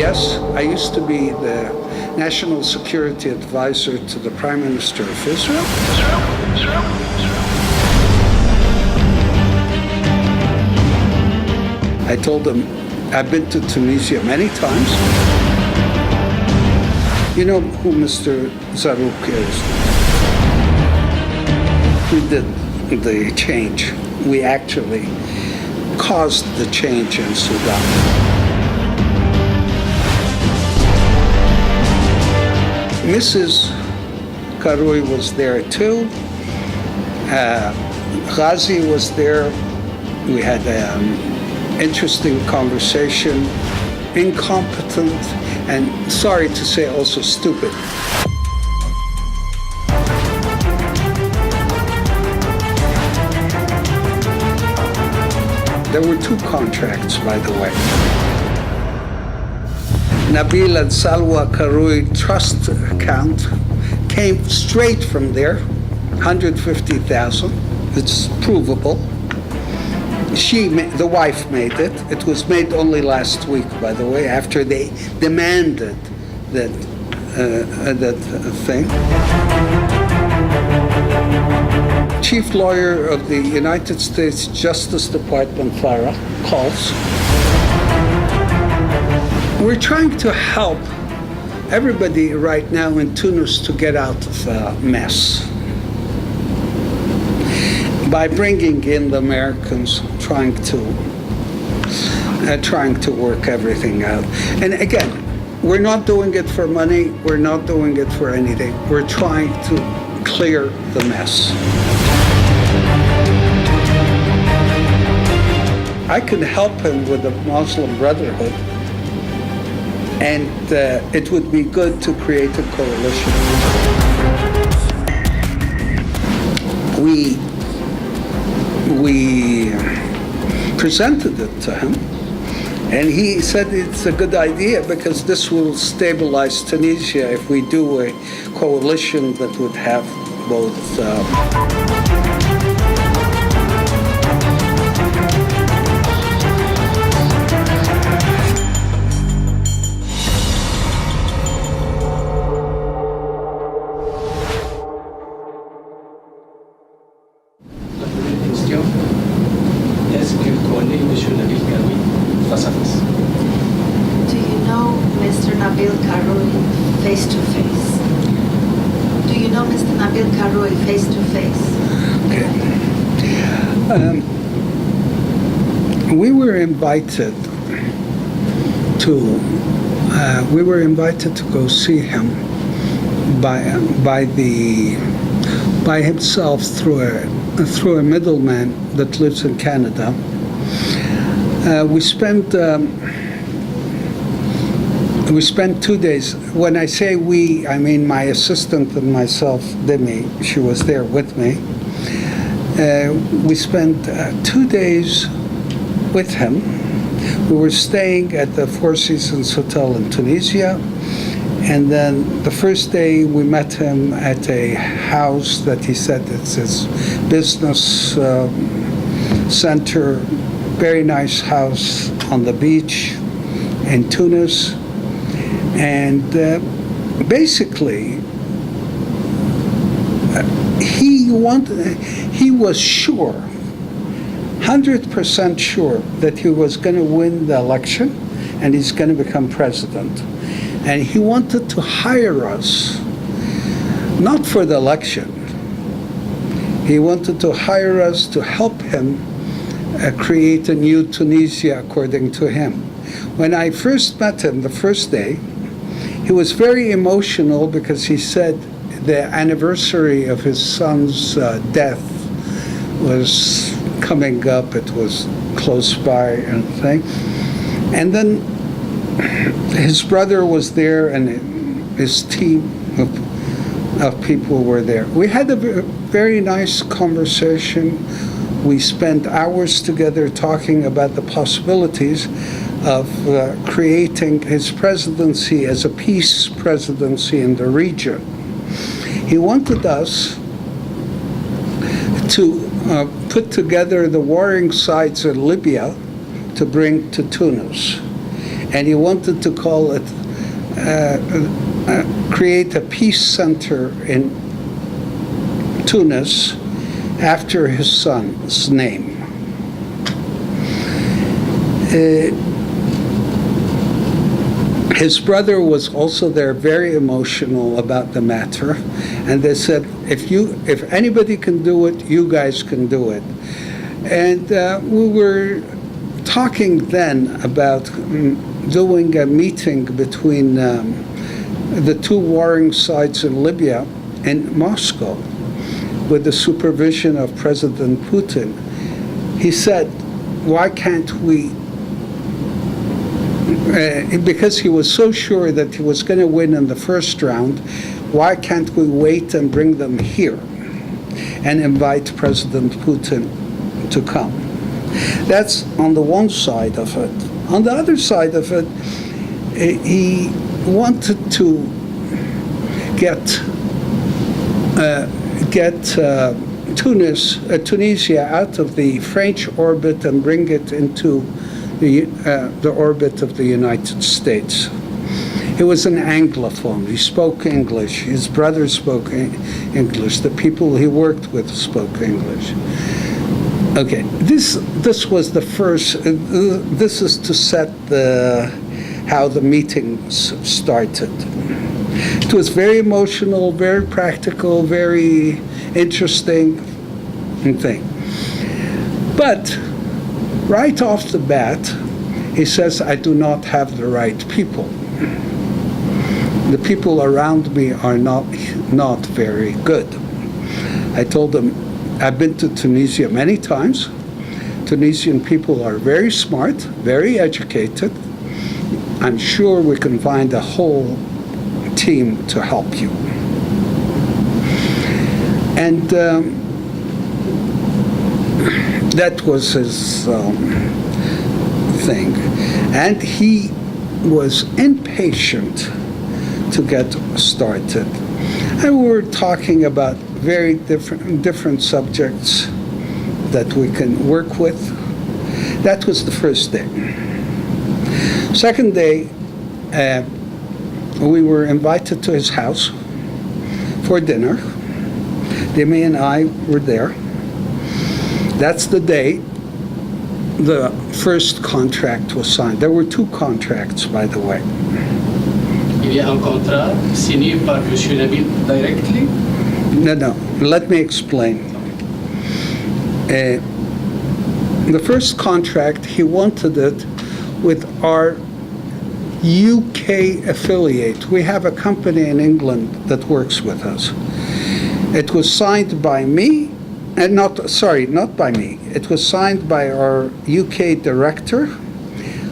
Yes, I used to be the National Security Advisor to the Prime Minister of Israel. I told him I've been to Tunisia many times. You know who Mr. Zarrouk is? We did the change. We actually caused the change in Sudan. Mrs. Qarui was there too. Ghazi was there. We had interesting conversation, incompetent, and sorry to say also stupid. There were two contracts, by the way. Nabeel and Salwa Qarui trust account came straight from there, 150,000. It's provable. The wife made it. It was made only last week, by the way, after they demanded that thing. Chief lawyer of the United States Justice Department, Farah, calls. We're trying to help everybody right now in Tunis to get out of the mess by bringing in the Americans, trying to work everything out. And again, we're not doing it for money. We're not doing it for anything. We're trying to clear the mess. I can help him with the Muslim Brotherhood, and it would be good to create a coalition. We presented it to him, and he said it's a good idea because this will stabilize Tunisia if we do a coalition that would have both Do you know Mr. Nabeel Qarui face to face? Do you know Mr. Nabeel Qarui face to face? Okay. We were invited to go see him by himself through a middleman that lives in Canada. We spent 2 days. When I say we, I mean my assistant and myself, Demi. She was there with me. We spent 2 days with him. We were staying at the Four Seasons Hotel in Tunisia. And then the first day we met him at a house that he said it's his business center. Very nice house on the beach in Tunis. And basically, he was sure, 100% sure that he was going to win the election and he's going to become president. And he wanted to hire us, not for the election. He wanted to hire us to help him create a new Tunisia, according to him. When I first met him the first day, he was very emotional because he said the anniversary of his son's death was coming up. It was close by and thing. And then his brother was there and his team of people were there. We had a very nice conversation. We spent hours together talking about the possibilities of creating his presidency as a peace presidency in the region. He wanted us to put together the warring sides in Libya to bring to Tunis. and he wanted to call it, create a peace center in Tunis after his son's name. His brother was also there, very emotional about the matter, and they said, if anybody can do it, you guys can do it. And we were talking then about doing a meeting between the two warring sides in Libya and Moscow with the supervision of President Putin. He said, why can't we, because he was so sure that he was going to win in the first round, why can't we wait and bring them here and invite President Putin to come? That's on the one side of it. On the other side of it, he wanted to get Tunisia out of the French orbit and bring it into the orbit of the United States. He was an Anglophone. He spoke English. His brother spoke English. The people he worked with spoke English. Okay, this was the first. This is to set how the meetings started. It was very emotional, very practical, very interesting thing. But right off the bat, he says, I do not have the right people. The people around me are not very good. I told him, I've been to Tunisia many times. Tunisian people are very smart, very educated. I'm sure we can find a whole team to help you. And that was his thing. And he was impatient to get started. And we were talking about very different subjects that we can work with. That was the first day. Second day, we were invited to his house for dinner. Demi and I were there. That's the day the first contract was signed. There were two contracts, by the way. Il y a un contrat signé par Monsieur Nabil directly? No, let me explain. The first contract, he wanted it with our UK affiliate. We have a company in England that works with us. It was signed by me, and not by me. It was signed by our UK director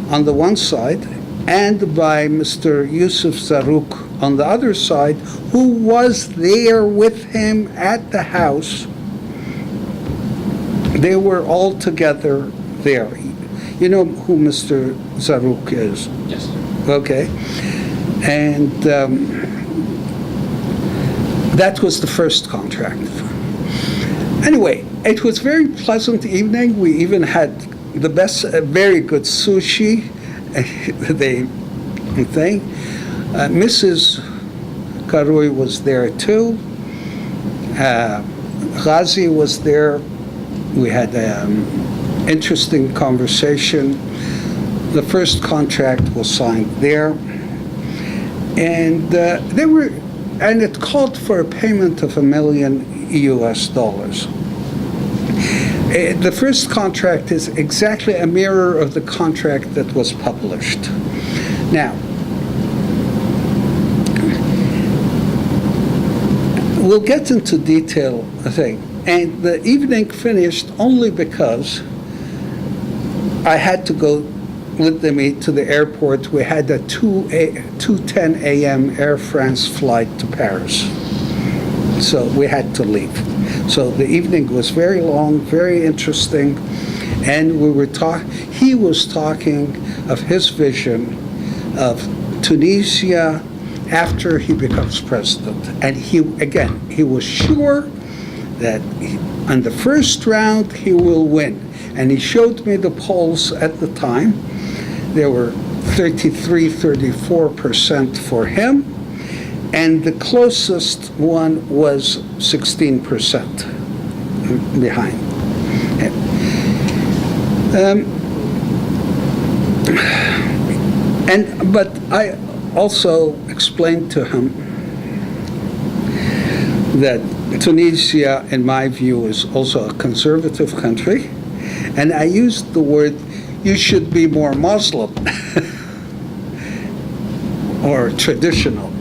on the one side, and by Mr. Yusuf Zarrouk on the other side, who was there with him at the house. They were all together there. You know who Mr. Zarrouk is? Yes. Okay. And that was the first contract. Anyway, it was a very pleasant evening. We even had the best, very good sushi. Mrs. Karui was there too. Ghazi was there. We had an interesting conversation. The first contract was signed there, and it called for a payment of $1 million. The first contract is exactly a mirror of the contract that was published. Now, we'll get into detail, I think. And the evening finished only because I had to go with them to the airport. We had a 2:10 a.m. Air France flight to Paris. So we had to leave. So the evening was very long, very interesting, and he was talking of his vision of Tunisia after he becomes president. And he was sure that on the first round he will win. And he showed me the polls at the time. There were 34% for him, and the closest one was 16% behind. But I also explained to him that Tunisia, in my view, is also a conservative country, and I used the word, you should be more Muslim or traditional.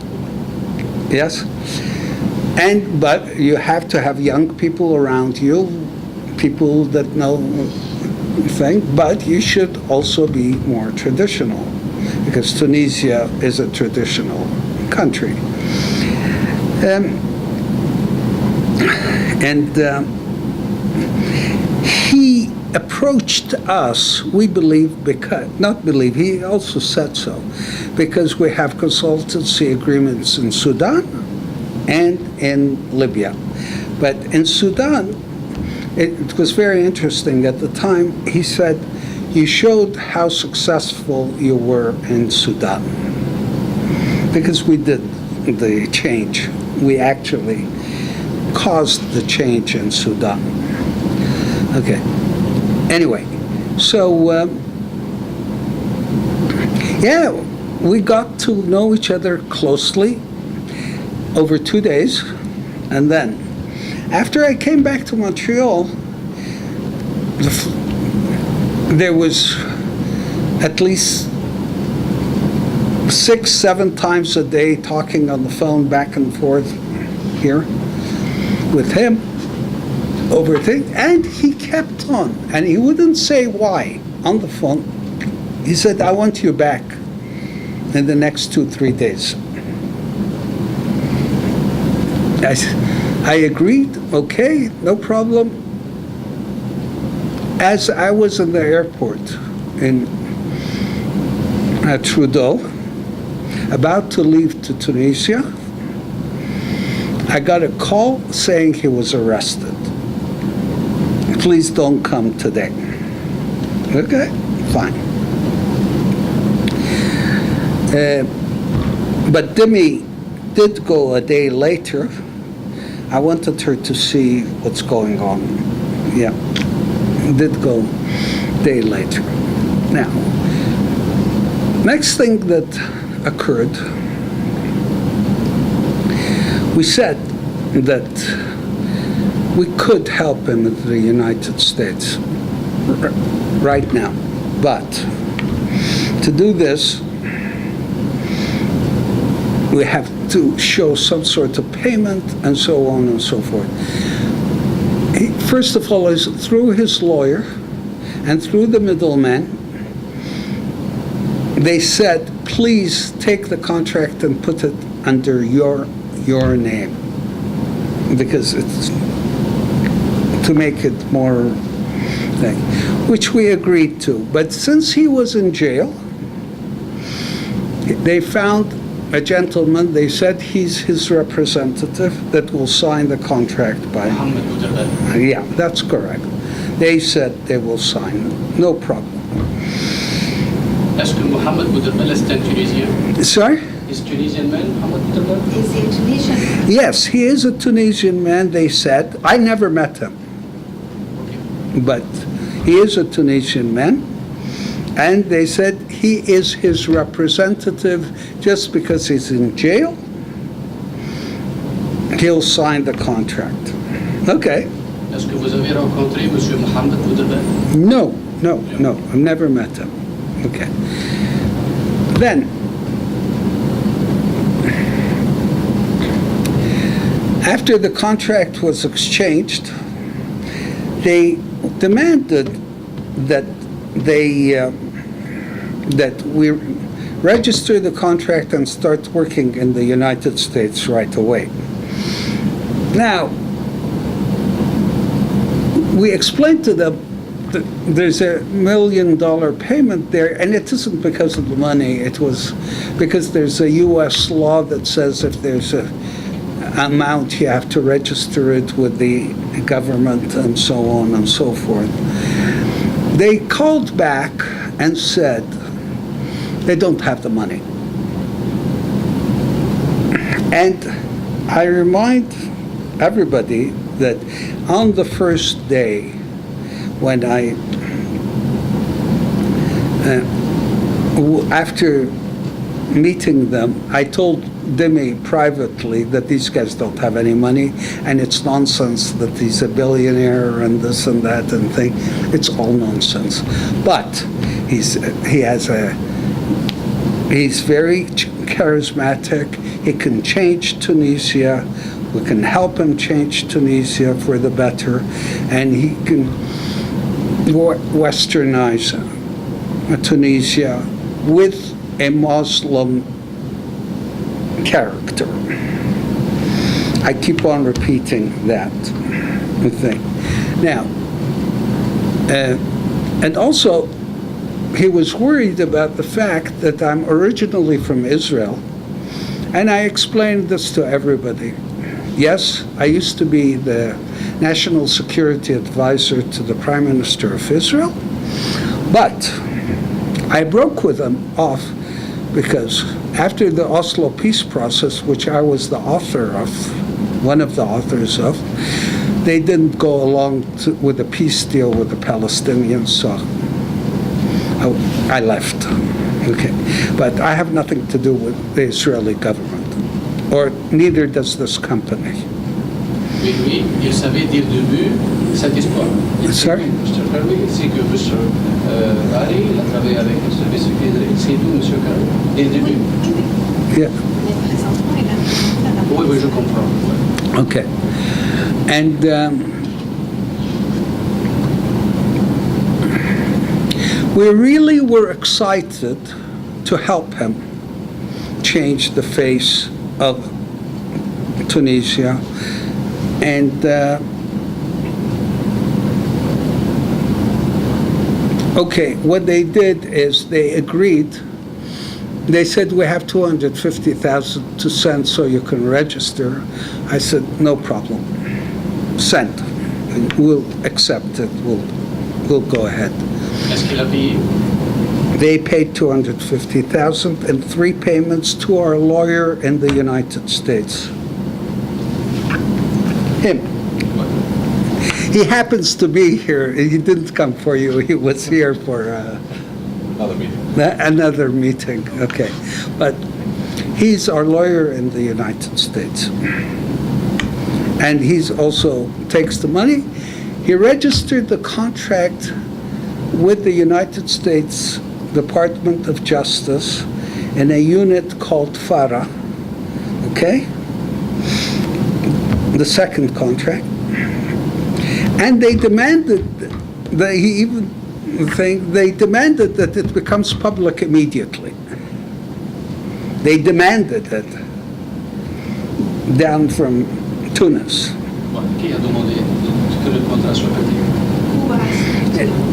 Yes? But you have to have young people around you, people that know things, but you should also be more traditional, because Tunisia is a traditional country. He approached us, we believe, he also said so, because we have consultancy agreements in Sudan and in Libya. But in Sudan, it was very interesting. At the time, he said, you showed how successful you were in Sudan, because we did the change. We actually caused the change in Sudan. Okay. Anyway, so we got to know each other closely over 2 days, and then after I came back to Montreal, there was at least 6-7 times a day talking on the phone back and forth here with him over things, and he kept on, and he wouldn't say why on the phone. He said, I want you back in the next 2-3 days. I agreed, okay, no problem. As I was in the airport in Trudeau, about to leave to Tunisia, I got a call saying he was arrested. Please don't come today. Okay, fine. But Demi did go a day later. I wanted her to see what's going on. Yeah, did go a day later. Now, next thing that occurred, we said that we could help him in the United States right now, but to do this, we have to show some sort of payment and so on and so forth. First of all, is through his lawyer and through the middleman, they said, please take the contract and put it under your name, because it's to make it more thing, which we agreed to. But since he was in jail, they found a gentleman, they said he's his representative that will sign the contract by... Yeah, that's correct. They said they will sign it. No problem. Est-ce que Mohamed Bouderbel est un Tunisien? Sorry? Is Tunisian man, Mohamed Bouderbel? Is he Tunisian? Yes, he is a Tunisian man, they said. I never met him. Okay. But he is a Tunisian man. And they said he is his representative just because he's in jail. He'll sign the contract. Okay. Est-ce que vous avez rencontré Monsieur Mohamed Bouderbel? No, I've never met him. Okay. Then, after the contract was exchanged, they demanded that that we register the contract and start working in the United States right away. Now, we explained to them that there's $1 million payment there, and it isn't because of the money. It was because there's a U.S. law that says if there's a amount, you have to register it with the government and so on and so forth. They called back and said, They don't have the money. And I remind everybody that on the first day when after meeting them, I told Dimi privately that these guys don't have any money, and it's nonsense that he's a billionaire and this and that and thing. It's all nonsense. But he's very charismatic. He can change Tunisia. We can help him change Tunisia for the better, and he can westernize Tunisia with a Muslim character. I keep on repeating that thing. Now, and also, he was worried about the fact that I'm originally from Israel, and I explained this to everybody. Yes, I used to be the national security advisor to the Prime Minister of Israel, but I broke with him off because after the Oslo peace process, which I was the author of, one of the authors of, they didn't go along with a peace deal with the Palestinians, so I left. Okay, but I have nothing to do with the Israeli government, or neither does this company. Mais lui, il savait dès le début cette histoire. Sorry? Mr. Kirby, c'est que Mr. Ari, il a travaillé avec le service secret, c'est tout, Mr. Kirby, dès le début. Yeah. Oui, oui, je comprends. Ouais. Okay. And we really were excited to help him change the face of Tunisia. And okay, what they did is they agreed. They said, we have 250,000 to send so you can register. I said, no problem. Send. We'll accept it. We'll go ahead. Est-ce qu'il a payé? They paid 250,000 in 3 payments to our lawyer in the United States. Him. He happens to be here. He didn't come for you. He was here for Another meeting. another meeting. Okay. But he's our lawyer in the United States. And he's also takes the money. He registered the contract with the United States Department of Justice in a unit called FARA. Okay? The second contract, and they demanded they demanded that it becomes public immediately. They demanded it down from Tunis. Qui a demandé que le contrat soit public?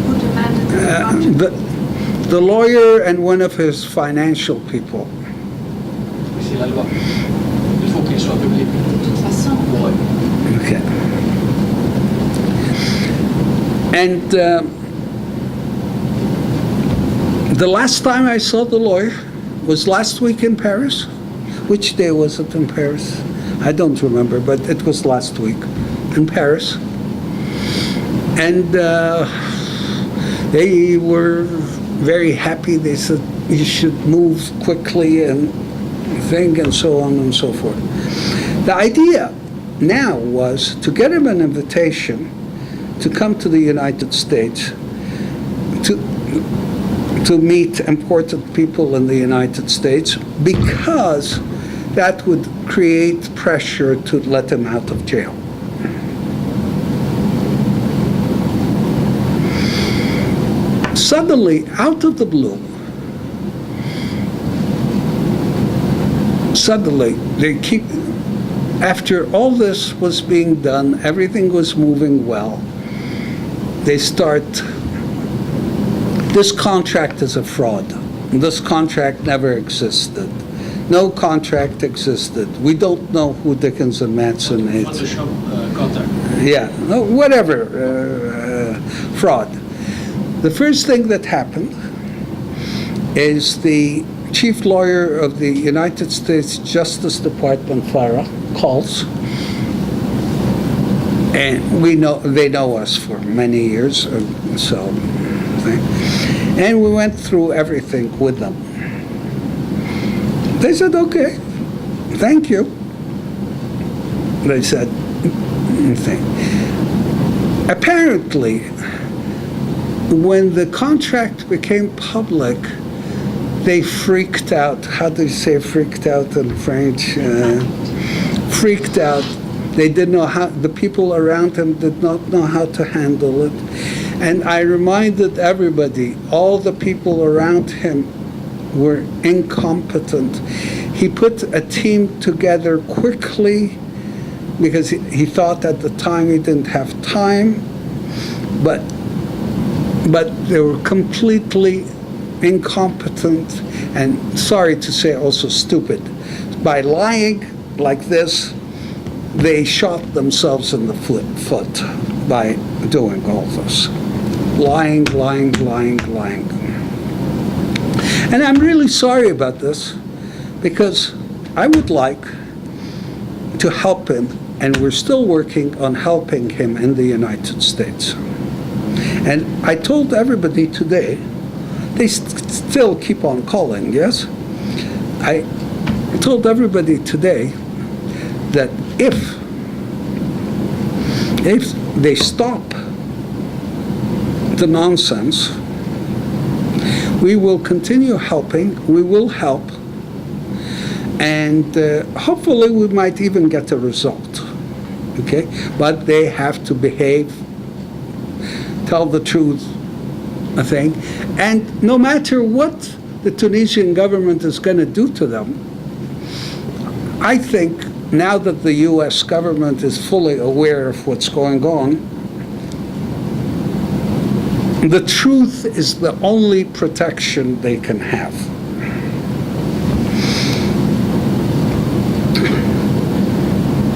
Who demanded the contract? The lawyer and one of his financial people. C'est la loi. Il faut qu'il soit public. De toute façon, Ouais. Okay. And the last time I saw the lawyer was last week in Paris. Which day was it in Paris? I don't remember, but it was last week in Paris. And they were very happy. They said, you should move quickly and thing and so on and so forth. The idea now was to get him an invitation to come to the United States to meet important people in the United States, because that would create pressure to let him out of jail. Suddenly, out of the blue, after all this was being done, everything was moving well, they start, this contract is a fraud. This contract never existed. No contract existed. We don't know who Dickens and Matson is. Photoshop contract. Yeah, no, whatever, fraud. The first thing that happened is the chief lawyer of the United States Justice Department, Farah, calls. And they know us for many years, and we went through everything with them. They said, okay, thank you. They said, apparently, when the contract became public, they freaked out. How do you say freaked out in French? Freaked out. They didn't know how, the people around him did not know how to handle it. And I reminded everybody, all the people around him were incompetent. He put a team together quickly because he thought at the time he didn't have time, but they were completely incompetent and, sorry to say, also stupid. By lying like this, they shot themselves in the foot by doing all this. Lying. And I'm really sorry about this because I would like to help him, and we're still working on helping him in the United States. And I told everybody today, they still keep on calling, yes? I told everybody today that if they stop the nonsense, we will continue helping, we will help, and hopefully we might even get a result, okay? But they have to behave, tell the truth, I think, and no matter what the Tunisian government is going to do to them, I think now that the U.S. government is fully aware of what's going on, the truth is the only protection they can have.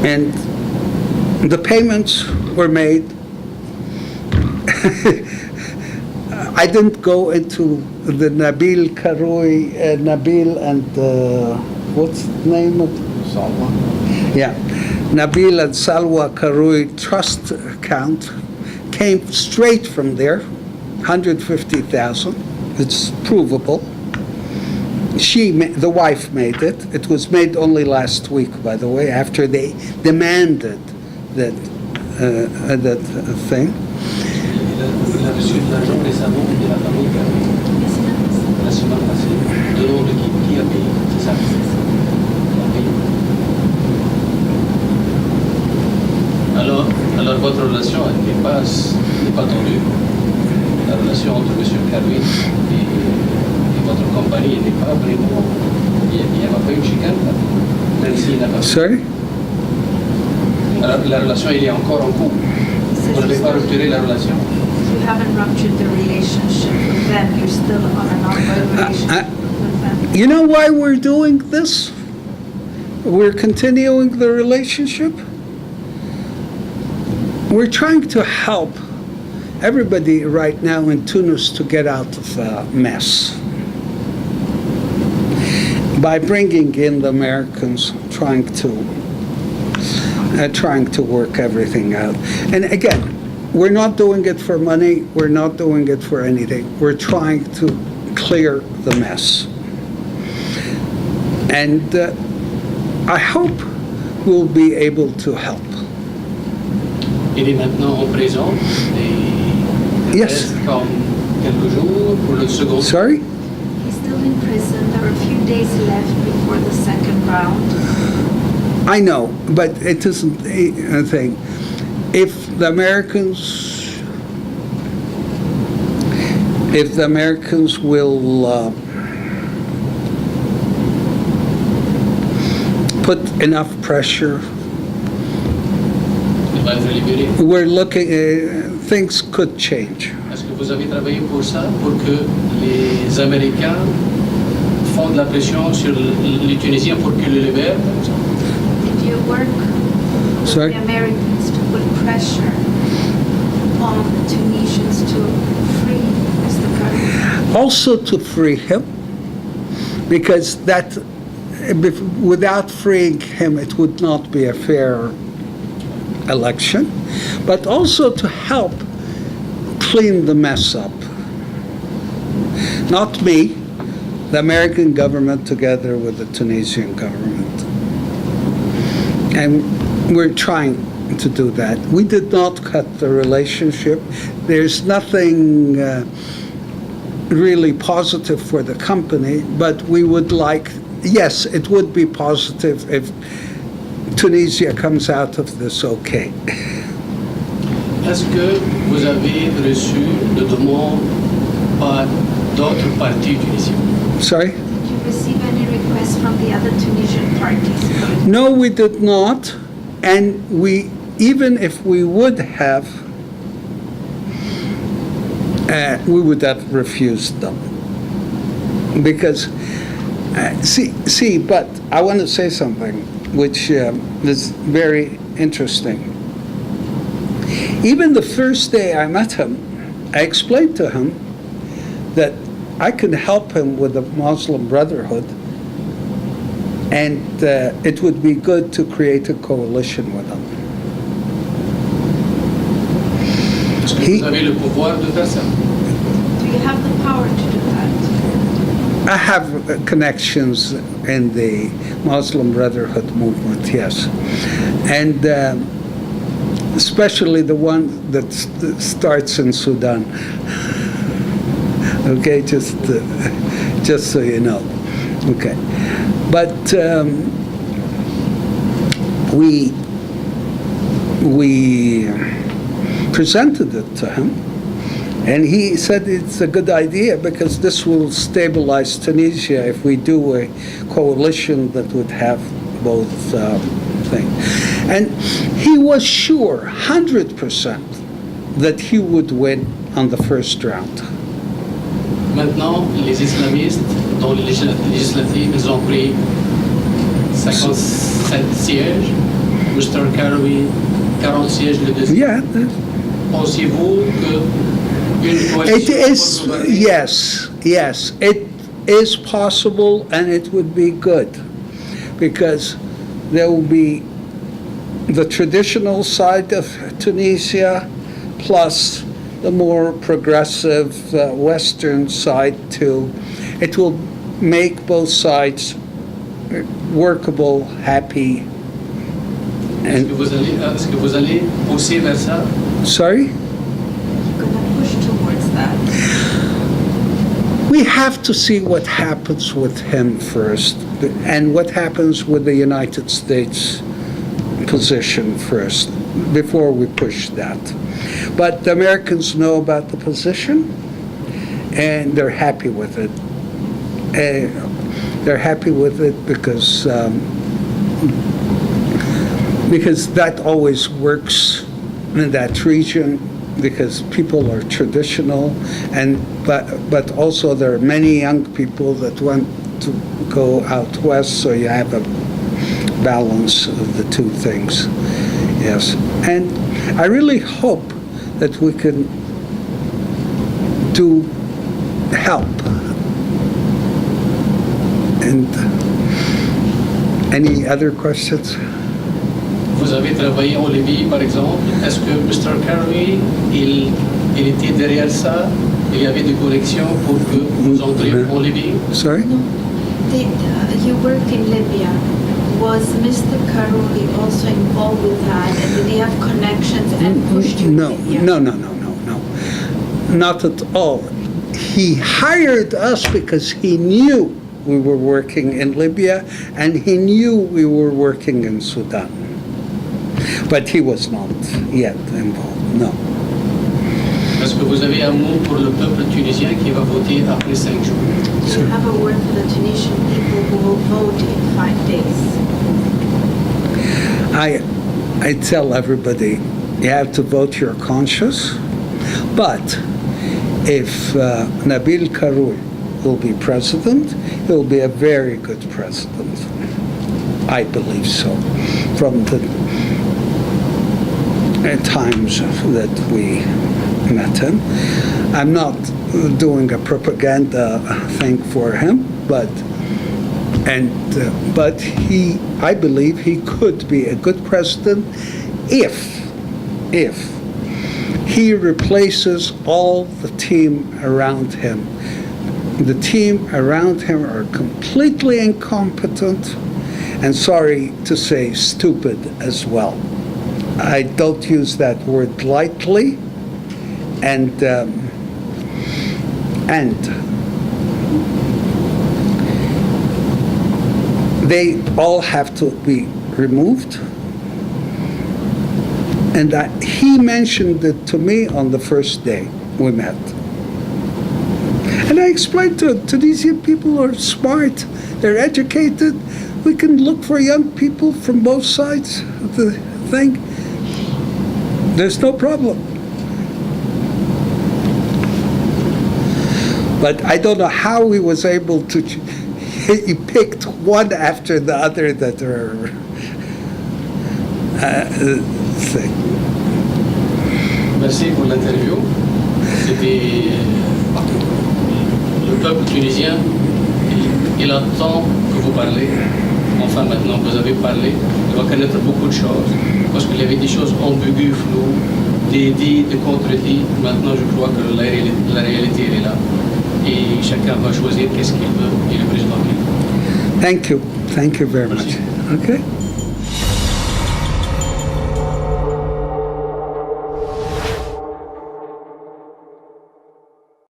And the payments were made. I didn't go into the Nabeel Karoui, Nabil and what's the name of Salwa? Yeah, Nabil and Salwa Karoui trust account came straight from there, 150,000. It's provable. The wife made it. It was made only last week, by the way, after they demanded that thing. Il a reçu de l'argent récemment de la famille Karoui. La semaine passée. De nom de qui a payé, c'est ça? Alors votre relation n'est pas tendue. La relation entre M. Karoui et votre compagnie n'est pas vraiment. Il n'y a pas eu de chicane, même s'il n'a pas. Sorry? La relation, il est encore en cours. Vous n'avez pas rupturé la relation. You haven't ruptured the relationship with them. You're still on an ongoing relationship with them. You know why we're doing this? We're continuing the relationship. We're trying to help everybody right now in Tunis to get out of a mess by bringing in the Americans, trying to work everything out. And again, we're not doing it for money. We're not doing it for anything. We're trying to clear the mess. And I hope we'll be able to help. Il est maintenant en prison. Il Yes. reste comme quelques jours pour le second. Sorry? He's still in prison. There are a few days left before the second round. I know, but it isn't a thing. If the Americans will put enough pressure, Il va être libéré. we're looking, things could change. Est-ce que vous avez travaillé pour ça, pour que les Américains font de la pression sur les Tunisiens pour qu'ils le libèrent, par exemple? Did you work with Sorry? the Americans to put pressure on the Tunisians to free Mr. Karoui? Also to free him, because that, without freeing him, it would not be a fair election, but also to help clean the mess up. Not me, the American government together with the Tunisian government. And we're trying to do that. We did not cut the relationship. There's nothing really positive for the company, but we would like, yes, it would be positive if Tunisia comes out of this okay. Est-ce que vous avez reçu de demandes par d'autres partis tunisiens? Sorry? Did you receive any requests from the other Tunisian parties? No, we did not. And we, even if we would have, we would have refused them. Because, but I want to say something which is very interesting. Even the first day I met him, I explained to him that I could help him with the Muslim Brotherhood, and it would be good to create a coalition with him. Est-ce que vous avez le pouvoir de faire ça? Do you have the power to do that? I have connections in the Muslim Brotherhood movement, yes. And especially the one that starts in Sudan. Okay, just so you know. Okay, but we presented it to him, and he said it's a good idea because this will stabilize Tunisia if we do a coalition that would have both things. And he was sure, 100%, that he would win on the first round. Maintenant, les islamistes, dans les législatives, ils ont pris 57 sièges. Mr. Karoui, 40 sièges le deuxième. Yeah. Pensez-vous qu'une It coalition is, peut gouverner? yes, it is possible, and it would be good, because there will be the traditional side of Tunisia, plus the more progressive Western side too. It will make both sides workable, happy. Est-ce que vous allez pousser vers ça? Sorry? You're going to push towards that. We have to see what happens with him first, and what happens with the United States position first, before we push that. But the Americans know about the position, and they're happy with it. They're happy with it because that always works in that region, because people are traditional, but also there are many young people that want to go out west, so you have a balance of the two things. Yes, and I really hope that we can help. And any other questions? Vous avez travaillé en Libye, par exemple. Est-ce que Mr. Karoui, il était derrière ça? Il y avait des corrections pour que vous entriez en Libye? Sorry? You worked in Libya. Was Mr. Karoui also involved with that? And did he have connections and pushed you No, to Libya? no. Not at all. He hired us because he knew we were working in Libya, and he knew we were working in Sudan. But he was not yet involved, no. Est-ce que vous avez un mot pour le peuple tunisien qui va voter après 5 jours? Do you have a word for the Tunisian people who will vote in 5 days? I tell everybody, you have to vote your conscience, but if Nabeel Karoui will be president, he'll be a very good president. I believe so. From the times that we met him. I'm not doing a propaganda thing for him, but But I believe he could be a good president if he replaces all the team around him. The team around him are completely incompetent and, sorry to say, stupid as well. I don't use that word lightly. And they all have to be removed. And he mentioned it to me on the first day we met. And I explained to Tunisian people are smart, they're educated. We can look for young people from both sides of the thing. There's no problem. But I don't know how he was able to, he picked one after the other that are thing. Merci pour l'interview. C'était le peuple tunisien. Il attend que vous parlez. Enfin, maintenant que vous avez parlé, il va connaître beaucoup de choses. Parce qu'il y avait des choses ambiguës, floues, des dits, des contre-dits. Maintenant, je crois que la réalité elle est là. Et chacun va choisir qu'est-ce qu'il veut et le président qu'il veut. Thank you very much. Okay.